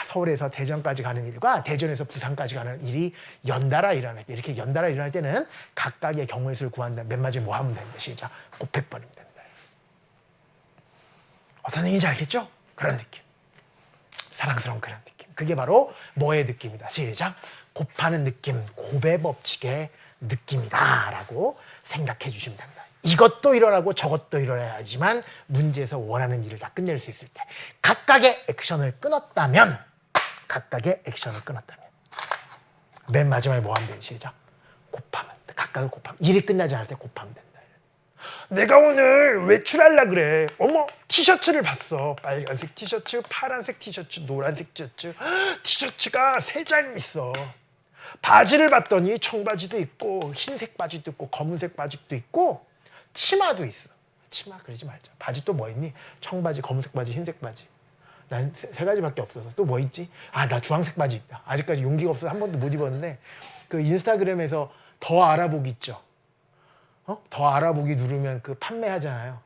서울에서 대전까지 가는 일과 대전에서 부산까지 가는 일이 연달아 일어날 때. 이렇게 연달아 일어날 때는 각각의 경우의 수를 구한다. 맨 마지막에 뭐 하면 된다. 시작. 곱해버리면 된다. 어떤 얘기인지 알겠죠? 그런 느낌. 사랑스러운 그런 느낌. 그게 바로 뭐의 느낌이다. 시작. 곱하는 느낌. 고배법칙의 느낌이다. 라고 생각해 주시면 됩니다. 이것도 일어나고 저것도 일어나야지만 문제에서 원하는 일을 다 끝낼 수 있을 때 각각의 액션을 끊었다면 맨 마지막에 뭐 하면 되지? 시작. 곱하면 돼. 각각을 곱하면 일이 끝나지 않을 때 곱하면 된다. 내가 오늘 외출하려 그래. 어머 티셔츠를 봤어. 빨간색 티셔츠, 파란색 티셔츠, 노란색 티셔츠. 티셔츠가 세 장 있어. 바지를 봤더니 청바지도 있고 흰색 바지도 있고 검은색 바지도 있고 치마도 있어. 치마 그러지 말자. 바지 또 뭐 있니? 청바지, 검은색 바지, 흰색 바지. 난 세 가지밖에 없어서 또 뭐 있지? 나 주황색 바지 있다. 아직까지 용기가 없어서 한 번도 못 입었는데 그 인스타그램에서 더 알아보기 있죠. 더 알아보기 누르면 그 판매하잖아요.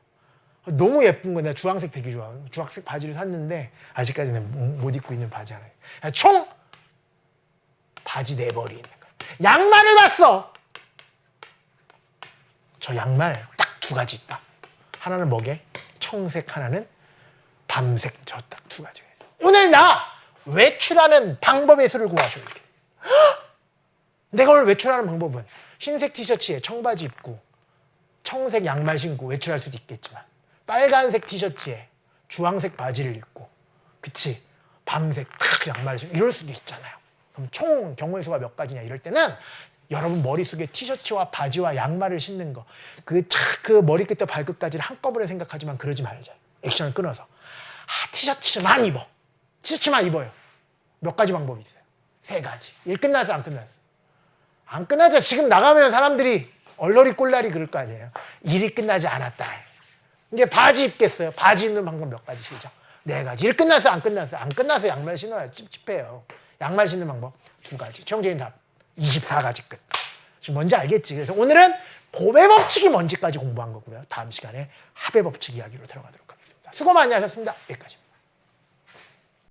너무 예쁜 거. 내가 주황색 되게 좋아. 주황색 바지를 샀는데 아직까지는 못 입고 있는 바지 하나. 총 바지 4벌이 있는 거야. 양말을 봤어. 저 양말 딱 2가지 있다. 하나는 뭐게? 청색, 하나는 밤색. 저 딱 두 가지가 있어요. 오늘 나 외출하는 방법의 수를 구하셔야 돼요. 내가 오늘 외출하는 방법은 흰색 티셔츠에 청바지 입고 청색 양말 신고 외출할 수도 있겠지만 빨간색 티셔츠에 주황색 바지를 입고 그치 밤색 탁 양말을 신고 이럴 수도 있잖아요. 그럼 총 경우의 수가 몇 가지냐 이럴 때는 여러분 머릿속에 티셔츠와 바지와 양말을 신는 거 그 머리끝부터 발끝까지를 한꺼번에 생각하지만 그러지 말자. 액션을 끊어서 티셔츠만 입어. 티셔츠만 입어요. 몇 가지 방법이 있어요. 3가지. 일 끝났어 안 끝났어? 안 끝나죠. 지금 나가면 사람들이 얼러리 꼴라리 그럴 거 아니에요. 일이 끝나지 않았다. 이제 바지 입겠어요. 바지 입는 방법 몇 가지 시죠? 4가지. 일 끝났어 안 끝났어? 안 끝나서 양말 신어야 찝찝해요. 양말 신는 방법 2가지. 최종적인 답 24가지 끝. 지금 뭔지 알겠지? 그래서 오늘은 곱의 법칙이 뭔지까지 공부한 거고요. 다음 시간에 합의 법칙 이야기로 들어가도록 하겠습니다. 수고 많이 하셨습니다. 여기까지.